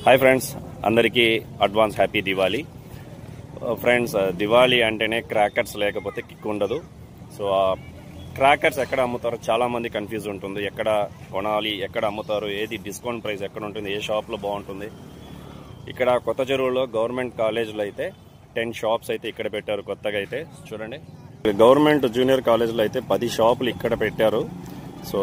Hi friends, అందరికీ advance happy Diwali. Friends, Diwali అంటేనే crackers లేకపోతే కిక్ ఉండదు. సో ఆ క్రాకర్స్ ఎక్కడ అమ్ముతారో చాలామంది కన్ఫ్యూజ్ ఉంటుంది. ఎక్కడ కొనాలి, ఎక్కడ అమ్ముతారు, ఏది డిస్కౌంట్ ప్రైస్ ఎక్కడ ఉంటుంది, ఏ షాప్లో బాగుంటుంది. ఇక్కడ కొత్త చెరువులో గవర్నమెంట్ కాలేజీలో అయితే 10 షాప్స్ అయితే ఇక్కడ పెట్టారు. కొత్తగా అయితే చూడండి, గవర్నమెంట్ జూనియర్ కాలేజీలో అయితే 10 షాపులు ఇక్కడ పెట్టారు. సో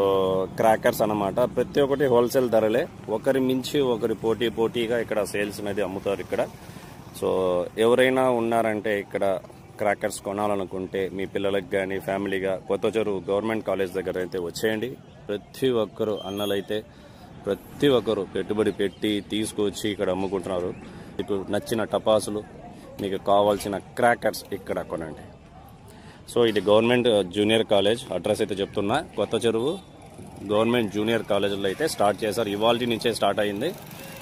క్రాకర్స్ అన్నమాట. ప్రతి ఒక్కటి హోల్సేల్ ధరలే, ఒకరి మించి ఒకరి పోటీగా ఇక్కడ సేల్స్ అనేది అమ్ముతారు ఇక్కడ. సో ఎవరైనా ఉన్నారంటే ఇక్కడ క్రాకర్స్ కొనాలనుకుంటే మీ పిల్లలకు కానీ ఫ్యామిలీగా కొత్త చెరువు గవర్నమెంట్ కాలేజ్ దగ్గర అయితే వచ్చేయండి. ప్రతి ఒక్కరు అన్నలైతే ప్రతి ఒక్కరు పెట్టుబడి పెట్టి తీసుకొచ్చి ఇక్కడ అమ్ముకుంటున్నారు. మీకు నచ్చిన టపాసులు, మీకు కావాల్సిన క్రాకర్స్ ఇక్కడ కొనండి. సో ఇది గవర్నమెంట్ జూనియర్ కాలేజ్ అడ్రస్ అయితే చెప్తున్నా. కొత్త చెరువు గవర్నమెంట్ జూనియర్ కాలేజీలో అయితే స్టార్ట్ చేశారు. ఇవాల్టి నుంచే స్టార్ట్ అయింది.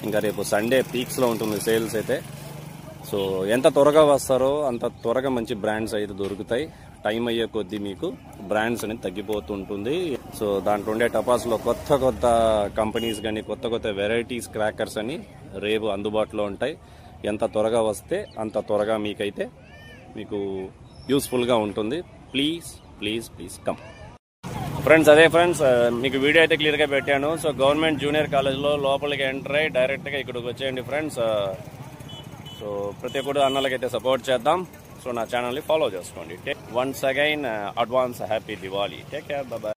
ఇంకా రేపు సండే పీక్స్లో ఉంటుంది సేల్స్ అయితే. సో ఎంత త్వరగా వస్తారో అంత త్వరగా మంచి బ్రాండ్స్ అయితే దొరుకుతాయి. టైం అయ్యే కొద్దీ మీకు బ్రాండ్స్ అనేది తగ్గిపోతుంటుంది. సో దాంట్లో ఉండే టపాస్లో కొత్త కంపెనీస్ కానీ కొత్త వెరైటీస్ క్రాకర్స్ అని రేపు అందుబాటులో ఉంటాయి. ఎంత త్వరగా వస్తే అంత త్వరగా మీకు యూస్ఫుల్గా ఉంటుంది. Please come friends. అదే ఫ్రెండ్స్, మీకు వీడియో అయితే క్లియర్గా పెట్టాను. సో గవర్నమెంట్ జూనియర్ కాలేజ్లో లోపలికి ఎంటర్ అయ్యి డైరెక్ట్గా ఇక్కడికి వచ్చేయండి ఫ్రెండ్స్. సో ప్రతి ఒక్కరు అన్నలకైతే సపోర్ట్ చేద్దాం. సో నా ఛానల్ని ఫాలో చేసుకోండి. Once again advance happy Diwali. Take care, bye.